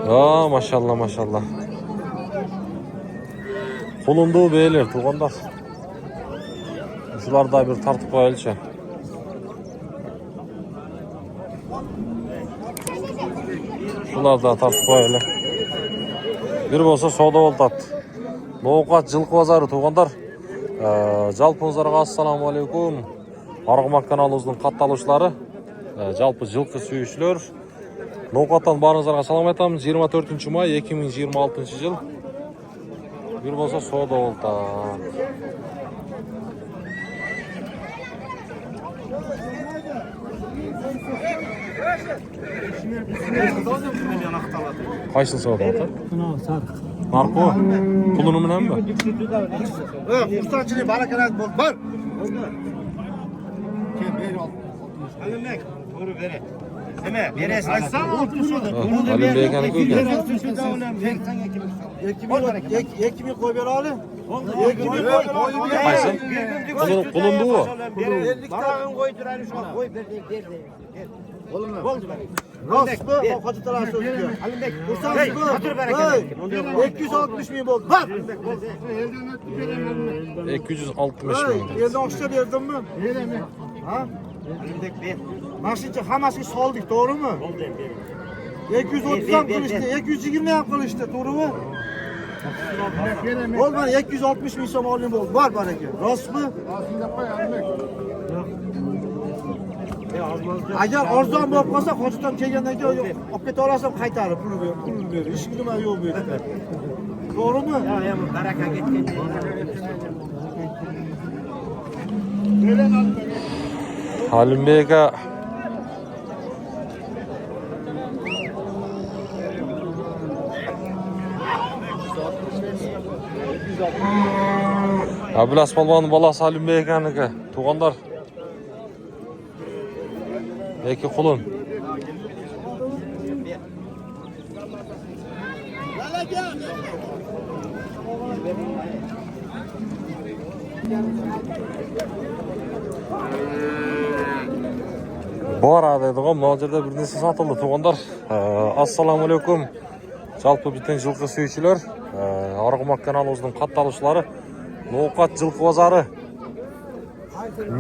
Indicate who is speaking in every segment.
Speaker 1: Ya maşallah maşallah. Bulunduğu beyler tuğanlar. Şular da bir tartıp koyalım. Şular da tartıp koyalım. Bir bolsa soda oltat. Noqat жылқы базары туғандар. Жалпыңызға ассаламу алейкум. Арғымақ каналымыздың қатталушылары, жалпы жылқы сүйушілер. Noqаттан барыңыздарға салам айтамын. 24 май 2026 жыл. Bir болса сода олтат. Қайсыл сода олтат? Narko, pulunu mu ne mi?
Speaker 2: Yok, ustaçılığı barakanat bol var. Kim beri ol? Halimmek, doğru beri. Deme, beri sen altmış oldu.
Speaker 1: Halim Beykan'ı koydu.
Speaker 2: Ekimi koy beri ali. Ekimi koy.
Speaker 1: Kaysın? Kulundu o.
Speaker 2: Barakın koy durayım şu an. Koy beri. Olumlu. Oldu beri. Rast mı? O kaçı taraf sözlüyor. Halimmek, ustaçı mı? 260 bin bol. Var.
Speaker 1: 260 bin.
Speaker 2: Yerden okşa verdin mi? Ha? Nasıl hamasını saldık, doğru mu? 230'dan kılıçtı, 220'den kılıçtı, doğru mu? Olmadı, 260 bin som olayım oldu. Var bana ki. Rast mı? Agar arzon bo'lib qolsa, qo'shdan kelgandan keyin olib keta olasam qaytarib pul ber. Hech nima yo'q bu yerda. To'g'rimi? Ya, baraka ketgan.
Speaker 1: Halim Beyka Ablas Palvan'ın balası Halim Beykan'ınki. Tuğanlar. Eki kulun. Bu arada dedim, Nalcer'de bir nesi satıldı tuğanlar. Assalamu alaikum. Жалпы bütün жылқы сүйүүчүлөр, Арғымақ каналыбыздын катталуучулары, Noqat жылқы базары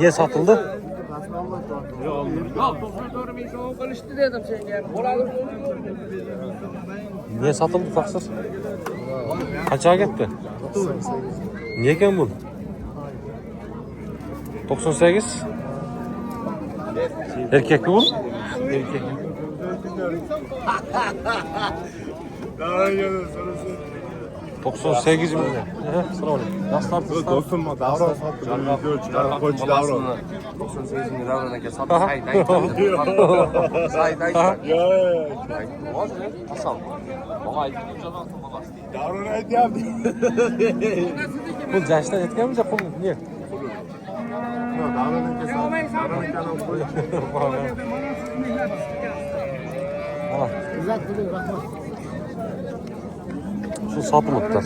Speaker 1: не satıldı? Ne satıldı taksır? Kaçağa gitti? Niye eken bu? 98? Erkek mi bu? Erkek.
Speaker 3: Daha iyi sorusu.
Speaker 1: 98 milyon. Sıra olayım. Yaslar tıslar.
Speaker 3: Dostum mu? Davran sattı. Koç davran.
Speaker 4: 98 bin davran ke sattı. Say day. Asal. Bana ayıp canım atılmaz.
Speaker 3: Davran ayıp yaptı.
Speaker 1: Bu yaştan etken mi de kul? Niye?
Speaker 3: Davran ke sattı.
Speaker 1: Ana. Şu satılıktır.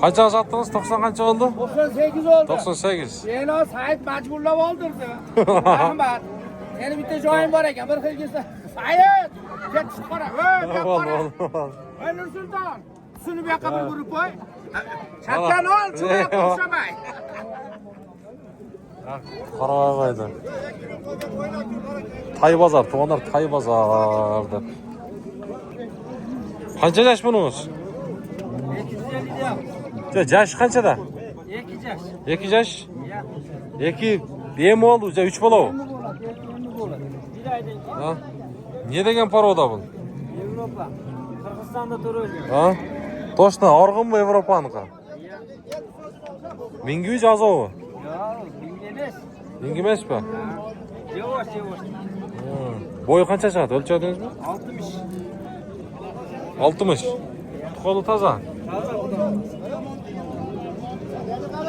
Speaker 1: Kaça sattınız? 90 kaç oldu?
Speaker 5: 98 oldu.
Speaker 1: 98.
Speaker 5: Yeni o Sait majburlab oldurdu. Rahmat. Seni bitta joyim bor ekan, bir xil kelsa. Sait! Ket chiqara. Ket qara. Ey Nursulton, shuni bu yoqqa bir urib qo'y. Chatdan ol, shunga qo'shamay.
Speaker 1: Qarag'aydi. Tay bozor, tuğanlar tay bozordi. Qancha yaş bununuz?
Speaker 5: 250
Speaker 1: Yaş qanchada?
Speaker 5: 2 yaş.
Speaker 1: 2 yaş? 2 dem oldu, 3 bola. Ha? Ne degan paroda bu?
Speaker 5: Yevropa. Qirg'izistonda to'raydi.
Speaker 1: Ha? Toshna, Arg'im bu Yevropaniki. Mingi jazovi.
Speaker 5: Yo'q, menga emas.
Speaker 1: Mingi emasmi?
Speaker 5: Yavaş.
Speaker 1: Boyu qancha chiqadi? O'lchadingizmi?
Speaker 5: 60.
Speaker 1: 60. Qo'li toza.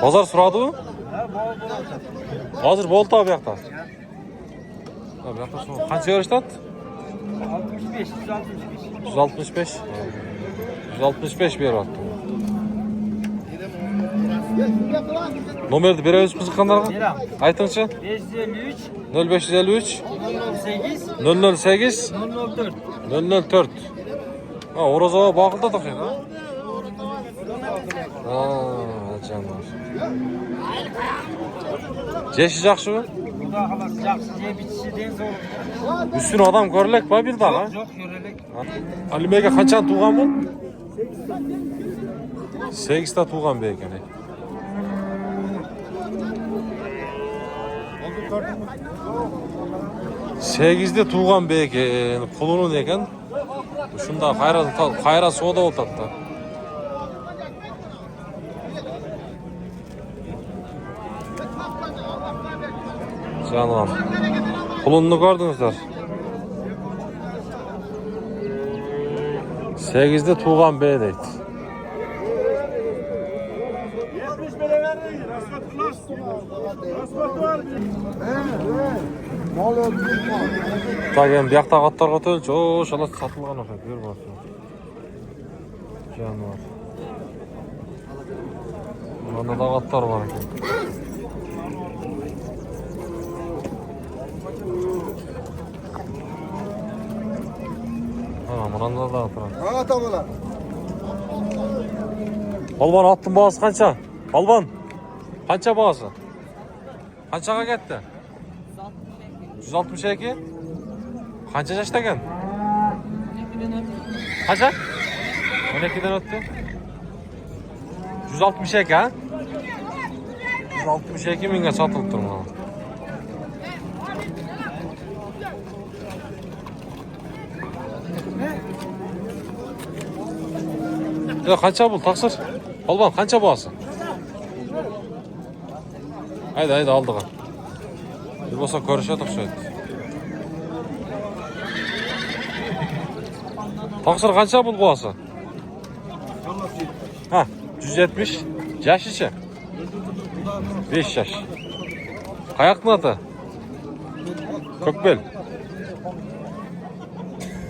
Speaker 1: Bozor so'radimi?
Speaker 5: Ha, bol.
Speaker 1: Hozir bo'ldi bu yoqda. Ha, bu yoqda so'ra. Qancha berishdi?
Speaker 5: 65, 165.
Speaker 1: 165 beryapti. Nomerdi beremiz kızıkkanlarga. Aytыңызчы.
Speaker 2: 553
Speaker 1: 0553
Speaker 2: 08
Speaker 1: 08
Speaker 2: 004.
Speaker 1: 004. Ha, Orozova bakıldı da ha. Aa, canlar. Jeşi жақшыбы?
Speaker 2: Xudo xalas yaxshi jeb ichishidен zo'r.
Speaker 1: Üstüne adam görlek mi bir daha?
Speaker 2: Yo'q, yo'ralak.
Speaker 1: Alime'ge kaçan tuğan bu? 8'te tuğan be ekeni. Segizde tuğan be eken, kulunun eken. Şunda kayra soda oltadı. Canım. Kulununu gördünüzler. 8'de tuğan be deydi. Так енді бияқтағы аттарға төлші, о, шала сатылған оқайды, бер барсын. Жануар. Мында да аттар бар екен. Мында да аттар.
Speaker 3: Ата bola.
Speaker 1: Balban аттың бағасы қанша? Balban, қанша бағасы? Қаншаға кетті? 162. Қанша жашта екен? Қанша? 12'den öttü. 162 ha? 162 minge satılıp durma. Ya kaça bul taksır? Balban kaça boğası? Haydi aldık. Bir olsa görüşedik şöyle. Taksır kaça bul boğası? Ha, 170. Yaş içi. 5 yaş. Kayak mı atı? Kökbel.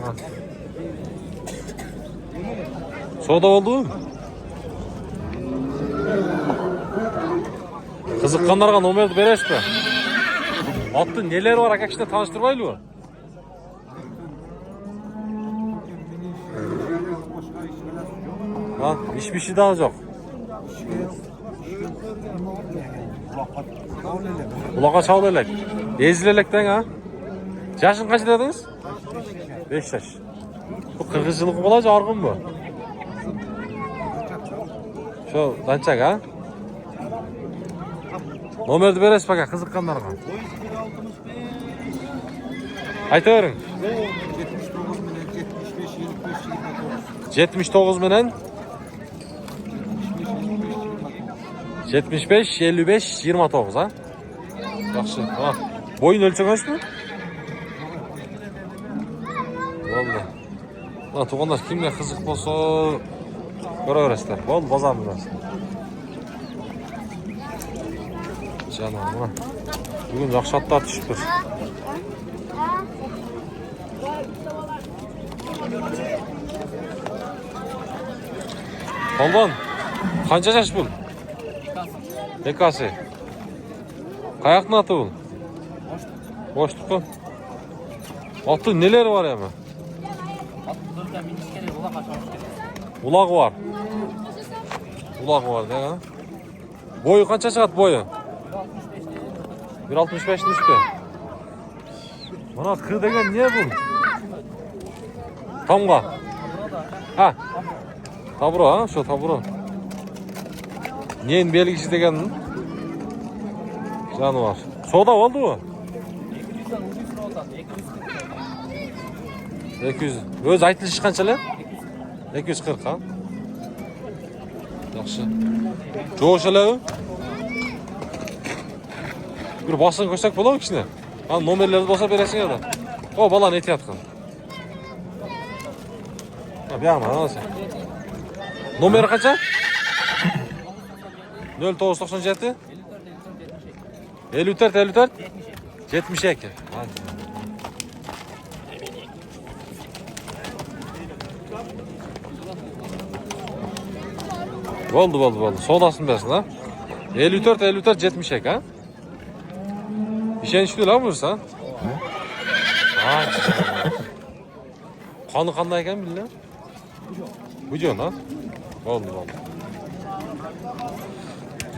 Speaker 1: Ha. Soda oldu. Kızıkkanlarga nomerdi beresiz mi? Attı neler var akakişte tanıştırmaylı mı? Ha, hiçbir şey daha yok. Ulağa çağılelek. Ezilelekten ha. Yaşın kaç dediniz? 5 yaş. Bu kırgızcılık olacak argın mı? Şu dançak ha. Nomerdi beresiz baka kızıkkanlarga. Aytavering. 79 menen 75 55 29 ha. Yaxşı. Ha. Boyun ölçeğiniz mi? Vallahi. Lan tuğanlar kimge kızık bolsa göreverесиздер. Bol bazarlar. Canım ha. Bugün yaxşı atlar düşüp tur. Balban, qancha yaş bul? Bekasi. Qayoqni ati bul? Boşluq bu. Atı neler var ya mı? Ulaq var. Ulaq var da ha. Boyu qancha chiqadi boyu? 1.65 düştü. Mana qı degan ne bu? Tamga. Ha. Tabro ha, şu tabro. Neyin belgisi degen canı var. Soda oldu mu? 200. Öz aytılışı qanchalar? 240 ha. Yaxşı. Jo'shalar. Bir basın koysak bo'ladimi kishini? Ha, nomerlarni bo'lsa berasing ya da. O balani ehtiyot qil. Ha, bu yoqma, ana sen. Nomeri qancha? 0997 54 72. Hadi. Oldu. Sodasını versin ha. 54 70 ek ha? İşenişli lan bursa. Ha. Kanı qanday ekan billah? Bujon ha? Oldu.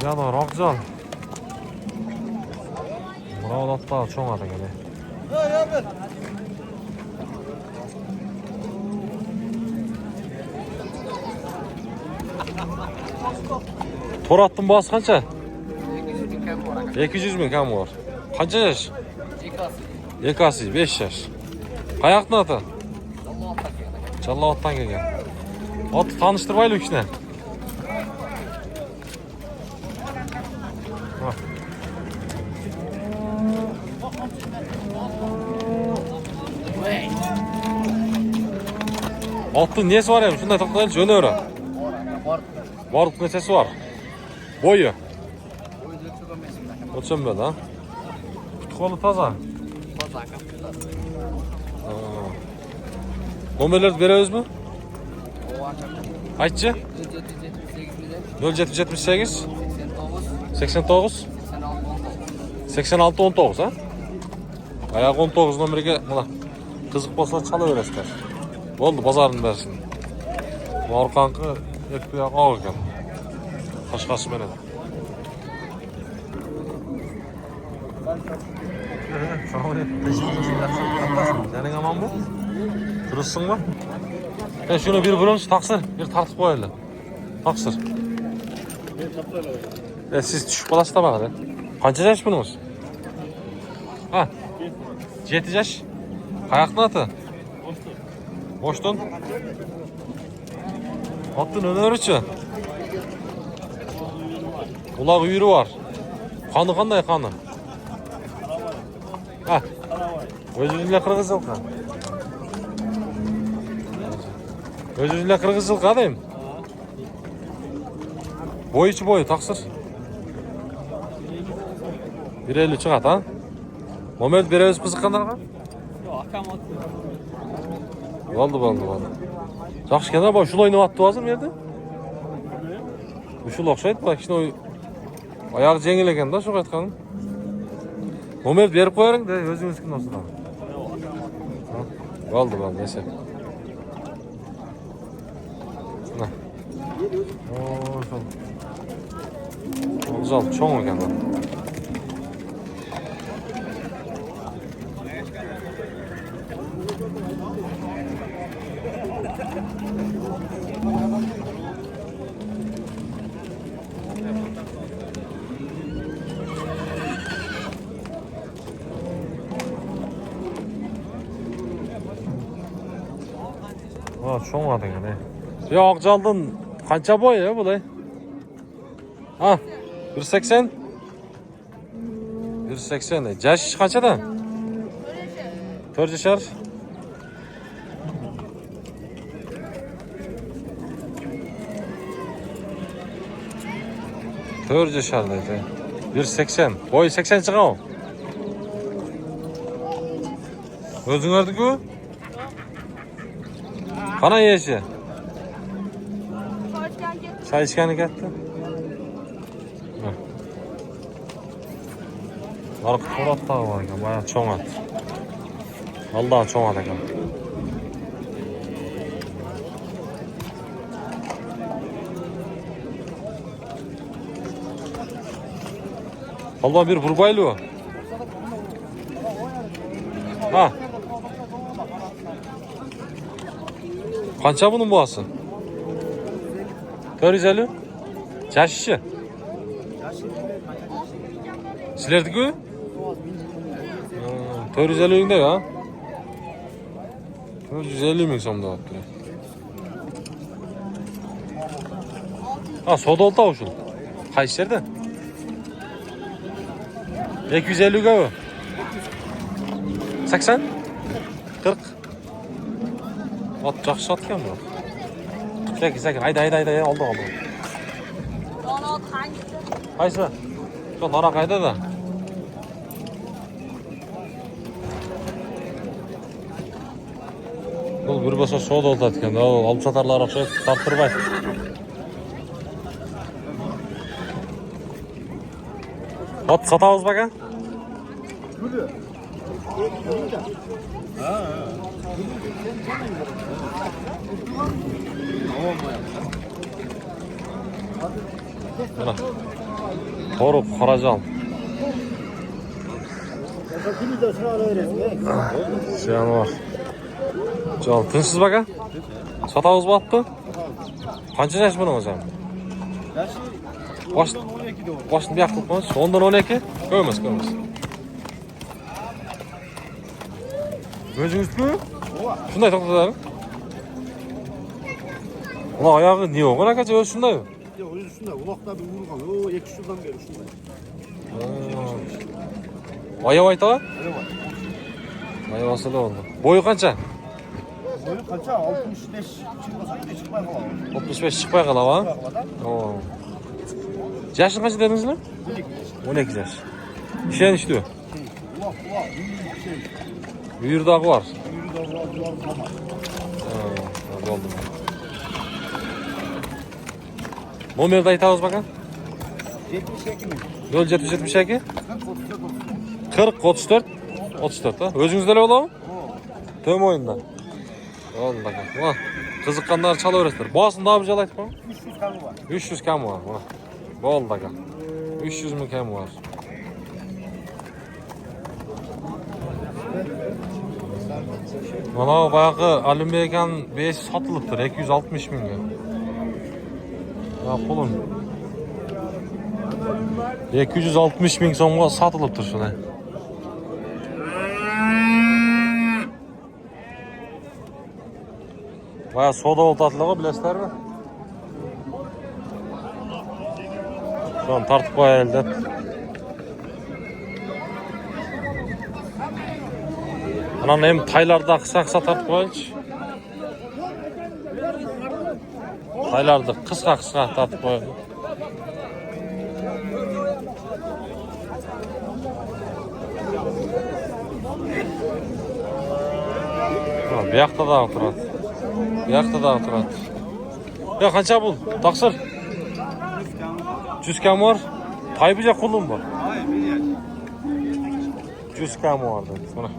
Speaker 1: Yana roqjon. Murodotlar cho'ng ekan. To'ratning bosi qancha? 200 ming kam bor. Qancha yosh? Ekasi 5 yosh. Qayoqdan ota? Challovotdan kelgan. Otni tanishtirmaylik ishni. Otni nesi var ham? Shunday to'xtaylik, jo'navera. Borib nechasi var? Bo'yi. 35 ha? Qo'li toza. Nomerlerni berabizmi? Aytchi. 0778 89 86 19 ha? Ayak 19 nomeriga mana qiziq bo'lsa chalaverasizlar. Bo'ldi, bozorni bersin. Orqanqi etpiyoq og'ir ekan. Boshqasi beradi. Sening aman bu? Turibsizmi? Shuni bir bo'lamiz, taqsir, bir tartib qo'yaylik. Taqsir. Siz tushib qolasiz tabaqada. Qancha yosh bunimiz? Ha. 7 yosh. Qayoqdan oti? Boshdan. Otni o'nerichi? Ular uyri var. Qani qanday qani? Ha. O'zingizlar qirg'iz yilqi. O'zingizlar qirg'iz yilqi deyim. Bo'yichi bo'yi taqsir. 150 chiqadi ha? Moment beramiz qiziqqanlarga? Yo'q, akam otdi. Bo'ldi. Yaxshi ekan, bu shul o'ynayapti hozir bu yerda. Shul o'xshaydi, bak shuni oyog'i yengil ekanda, shu aytganim. Moment berib qo'ying-da, o'zingizga olsin. Bo'ldi, neyse. Mana. Güzel, çoğun ekan. Çoğun adı yani. Yok caldın. Kança boy ya bu da? Ha, 180. 180. Yaş kaçadan? 4 yaşar. Dört yaşar dedi. 180. Boy 80 çıkan o. Özün gördük mü? Kana yeşi. Çay içkeni getti. Arka Torat dağı var ekan, bayağı çoğun at. Vallahi çoğun at ekan. Vallahi bir burbaylı o. Ha. Kança bunun boğası? 450. Yaş işi. Silerdik mi? 450 yönde ya. 450 ming so'mda olibdi. Ha, soda oldi o'shul. Qaysi yerda? 250 ga bu. 80? 40. Ot yaxshi sotgan bu. Sekin, hayda, oldi. Qaysi? Şu nara qayda da. Bu bir bo'lsa soda oltatgan. Olib sotarlar o'xshaydi, tarttirmaydi. Satamiz baka? Mana. To'riq qarajal. Жануар. Жол, тынсыз бака? Сатамыз болыпты? Qancha yaş bunun hocam? Başını bir yakılıp konuş. 10'dan 12? Koyamaz. Özünüz mü? Şunday toxtadarım. Ulan ayağı niye o kadar kaça şunday mı?
Speaker 2: Yok, özü şunday. Ulaqda bir vurğan. O 2 yıldan beri şunday.
Speaker 1: Ayağı ayta? Ayağı asılı oldu. Boyu qancha?
Speaker 2: Boyu kaça? 65 çıkmasa bir de çıkmay kalalım.
Speaker 1: 65 çıkmay kalalım ha? Oo. Yaşın kaç dediniz mi? 12 yaş. İşen işliyor.
Speaker 2: Ulaq,
Speaker 1: Büyür dağı var. Oldu. Numarda aytamiz bakan?
Speaker 2: 72 mi?
Speaker 1: 0772 40 34 34 ha. Özünüzde olalım? Tüm oyunda. Oldu bakan. Ulan kızıkkanlar çalıveresizler. Boğazını daha bir çalaytık mı?
Speaker 2: 300 kamı var.
Speaker 1: 300 kam var. Oldu bakan. 300 mü kam var? Mana bayağı alüminyum besi satılıptır 260 mingga. Ya kulum. 260 ming so'mga satılıptır şuna. Bayağı soda oltatlığı bilesizler mi? Şu an tartıp koyar elde. Anam hem taylarda kısa tartıp koyunç. Taylarda kısa tartıp koyunç. Bir yakta da oturad. Ya qancha bu? Taqsir. 100 kam var. Taybica qulum bor. 100 kam var dedi. Mana.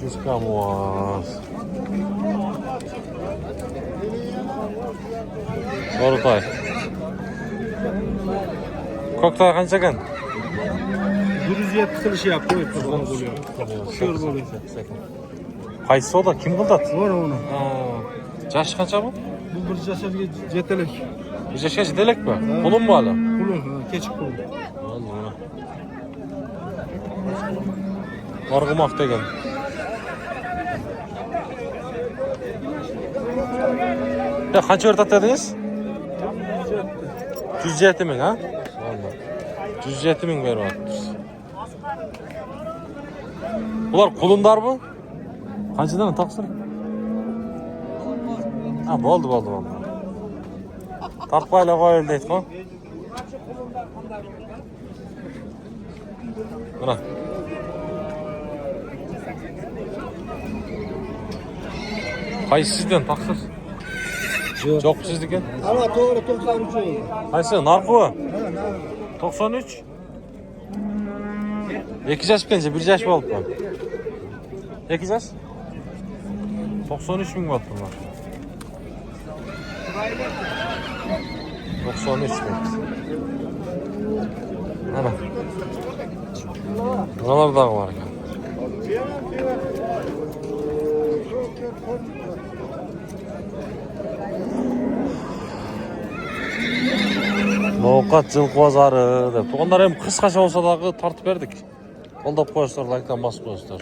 Speaker 1: 100 kam var. To'g'ri. Ko'ktay qancha ekan?
Speaker 2: 170 qilish yap, qo'yib turgan bo'lyapti. Sho'r bo'lyapti.
Speaker 1: Qaysi soda kim qiladi?
Speaker 2: Bor uni.
Speaker 1: Yashi qancha bu?
Speaker 2: Bu bir yasharga jetalak.
Speaker 1: Bir yashga yetalakmi? Qulum bu hali.
Speaker 2: Qulun, kechik qulun.
Speaker 1: Arg'umoq degan. Ya qancha o'rtat dedingiz? 107 ming ha? 107 ming beryapmiz. Bular qulundar bu? Qanchadan taqsir? Ha, bo'ldi. Tartmayla qo'yildi aytqon. Mana. Qaysi sizdan taqsir? Yo'q sizniki.
Speaker 2: Ama to'g'ri 93 oldu.
Speaker 1: Qaysi? Narxi? 93. 2 yaş bitince 1 yaş bo'libdi. 2 yaş? 93 ming bo'libdi bular. 93 ming. Mana. Bunalarda var ekan. Noqat жылқы базары деп. Onlar hem qisqacha olsa dağı tartib berdik. Qo'llab qo'yasizlar, like'dan bosib qo'yasizlar.